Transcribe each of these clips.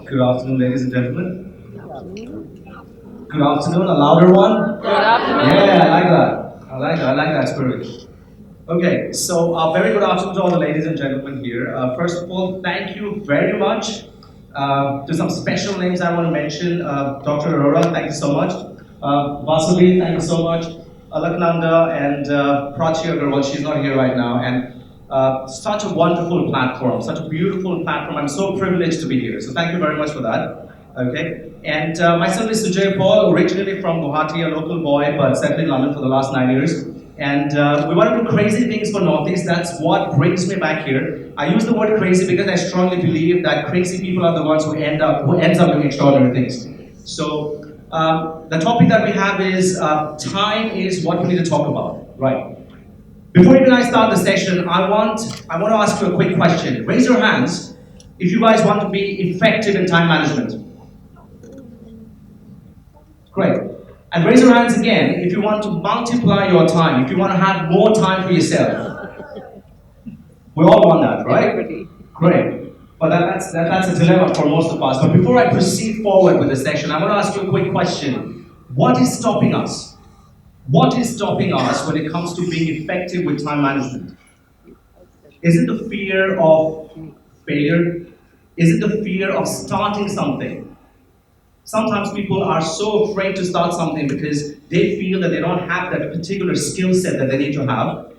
Good afternoon, ladies and gentlemen. Good afternoon, a louder one. Good afternoon. Yeah, I like that. I like that spirit. Okay, so very good afternoon to all the ladies and gentlemen here. First of all, thank you very much. To some special names I want to mention. Dr. Arora, thank you so much. Vasavi, thank you so much. Alaknanda and Prachi Agarwal, she's not here right now. And such a wonderful platform, such a beautiful platform. I'm so privileged to be here. So thank you very much for that. Okay, and myself is Sujay Paul, originally from Guwahati, a local boy, but settled in London for the last 9 years. And we want to do crazy things for Northeast. That's what brings me back here. I use the word crazy because I strongly believe that crazy people are the ones who ends up doing extraordinary things. So the topic that we have is time is what we need to talk about, right? Before even I start the session, I want to ask you a quick question. Raise your hands if you guys want to be effective in time management. Great. And raise your hands again if you want to multiply your time, if you want to have more time for yourself. We all want that, right? Great. But that's a dilemma for most of us. But before I proceed forward with the session, I want to ask you a quick question. What is stopping us? What is stopping us when it comes to being effective with time management? Is it the fear of failure? Is it the fear of starting something? Sometimes people are so afraid to start something because they feel that they don't have that particular skill set that they need to have.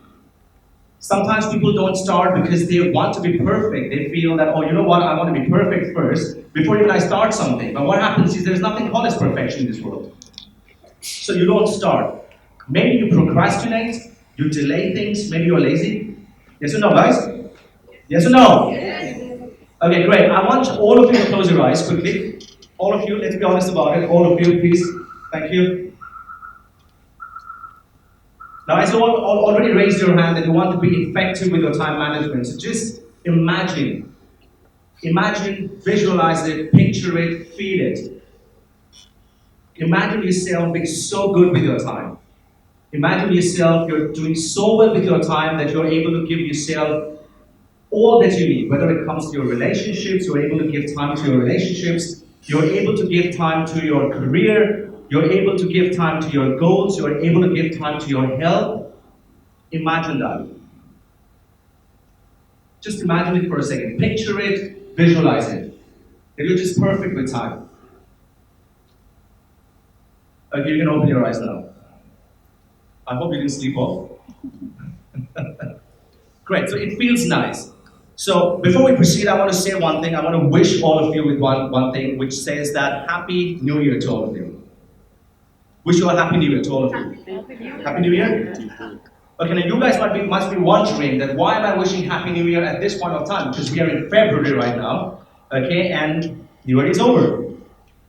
Sometimes people don't start because they want to be perfect. They feel that, oh, you know what, I want to be perfect first before even I start something. But what happens is there's nothing called as perfection in this world. So you don't start. Maybe you procrastinate, you delay things, maybe you're lazy. Yes or no, guys? Yes or no? Okay, great. I want all of you to close your eyes quickly. All of you, let's be honest about it. All of you, please. Thank you. Now, as you all already raised your hand that you want to be effective with your time management, so just imagine, visualize it, picture it, feel it. Imagine yourself being so good with your time. Imagine yourself, you're doing so well with your time that you're able to give yourself all that you need, whether it comes to your relationships, you're able to give time to your relationships, you're able to give time to your career, you're able to give time to your goals, you're able to give time to your health. Imagine that. Just imagine it for a second. Picture it, visualize it. That you're just perfect with time. Okay, you can open your eyes now. I hope you didn't sleep off. Great, so it feels nice. So before we proceed, I want to say one thing. I want to wish all of you with one thing, which says that Happy New Year to all of you. Wish you a Happy New Year to all of you. Happy New Year? Okay, now you guys must be wondering that why am I wishing Happy New Year at this point of time? Because we are in February right now, okay, and New Year is over.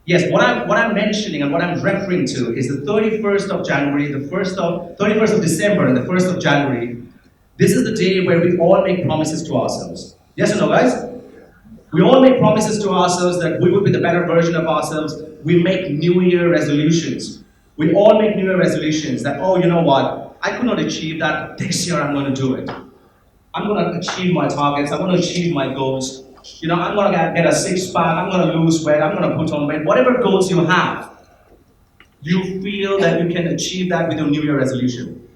Yes, what I'm mentioning and what I'm referring to is the 31st of January, the 31st of December, and the 1st of January. This is the day where we all make promises to ourselves. Yes or no, guys? We all make promises to ourselves that we will be the better version of ourselves. We make New Year resolutions. We all make New Year resolutions that, oh, you know what? I could not achieve that. This year I'm going to do it. I'm going to achieve my targets. I'm going to achieve my goals. You know, I'm going to get a six-pack. I'm going to lose weight. I'm going to put on weight. Whatever goals you have, you feel that you can achieve that with your New Year resolution.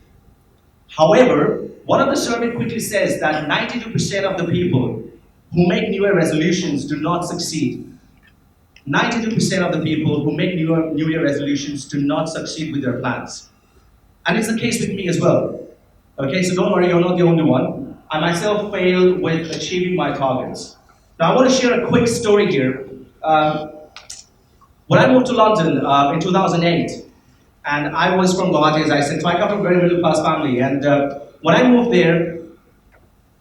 However, one of the survey quickly says that 92% of the people who make New Year resolutions do not succeed. 92% of the people who make New Year resolutions do not succeed with their plans. And it's the case with me as well. Okay, so don't worry, you're not the only one. I myself failed with achieving my targets. Now, I want to share a quick story here. When I moved to London in 2008, and I was from Guwahati, as I said, so I come from a very middle class family. And when I moved there,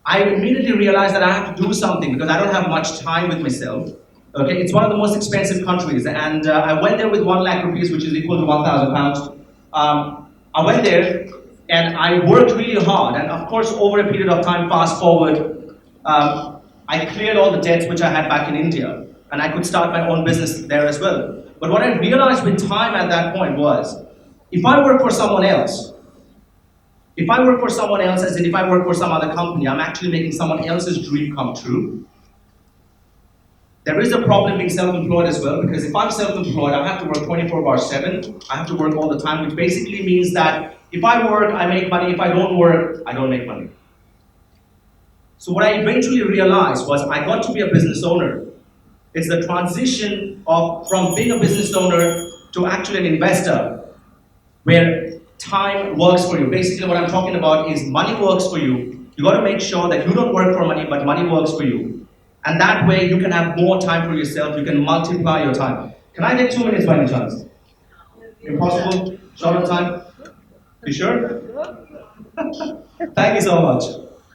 I immediately realized that I have to do something because I don't have much time with myself. Okay, it's one of the most expensive countries, and I went there with 1 lakh rupees, which is equal to 1,000 pounds. I went there and I worked really hard, and of course, over a period of time, fast forward, I cleared all the debts which I had back in India, and I could start my own business there as well. But what I realized with time at that point was, if I work for someone else, as in if I work for some other company, I'm actually making someone else's dream come true. There is a problem being self-employed as well, because if I'm self-employed, I have to work 24/7. I have to work all the time, which basically means that if I work, I make money. If I don't work, I don't make money. So what I eventually realized was I got to be a business owner. It's the transition of from being a business owner to actually an investor, where time works for you. Basically, what I'm talking about is money works for you. You got to make sure that you don't work for money, but money works for you. And that way, you can have more time for yourself. You can multiply your time. Can I get 2 minutes by any chance? Impossible? Short on time? You sure? Thank you so much.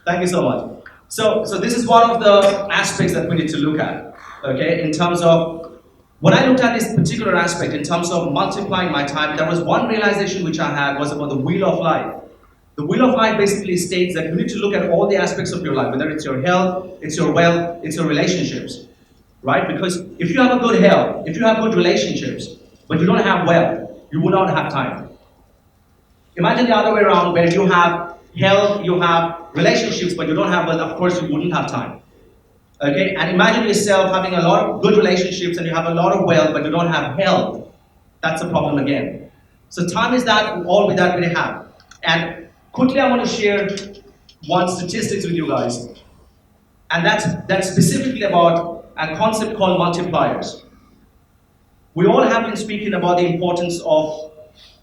Thank you so much. So this is one of the aspects that we need to look at. Okay, in terms of when I looked at this particular aspect, in terms of multiplying my time, there was one realization which I had was about the wheel of life. The wheel of life basically states that you need to look at all the aspects of your life, whether it's your health, it's your wealth, it's your relationships, right? Because if you have a good health, if you have good relationships, but you don't have wealth, you will not have time. Imagine the other way around, where you have health, you have relationships, but you don't have wealth, of course you wouldn't have time. Okay, and imagine yourself having a lot of good relationships and you have a lot of wealth, but you don't have health. That's a problem again. So time is that all that we have. And quickly, I want to share one statistics with you guys, and that's specifically about a concept called multipliers. We all have been speaking about the importance of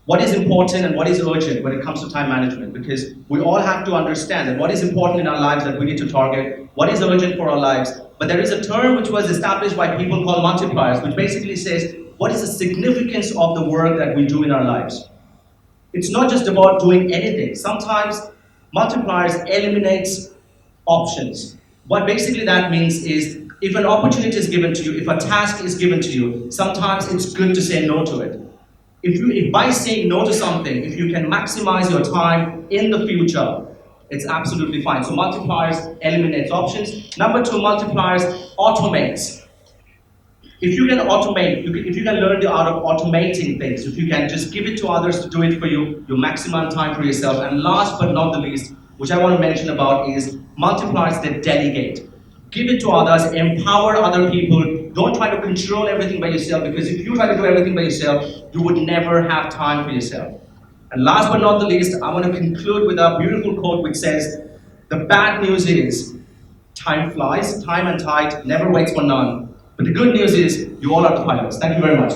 what is important and what is urgent when it comes to time management, because we all have to understand that what is important in our lives that we need to target, what is urgent for our lives. But there is a term which was established by people called multipliers, which basically says what is the significance of the work that we do in our lives. It's not just about doing anything. Sometimes multipliers eliminates options. What basically that means is if an opportunity is given to you, if a task is given to you, sometimes it's good to say no to it. If by saying no to something, if you can maximize your time in the future, it's absolutely fine. So multipliers eliminates options. Number two, multipliers automates. If you can automate, if you can learn the art of automating things, if you can just give it to others to do it for you, you maximize time for yourself. And last but not the least, which I want to mention about is multipliers that delegate. Give it to others, empower other people. Don't try to control everything by yourself, because if you try to do everything by yourself, you would never have time for yourself. And last but not the least, I want to conclude with a beautiful quote which says, the bad news is time flies, time and tide never waits for none. But the good news is you all are the pilots. Thank you very much.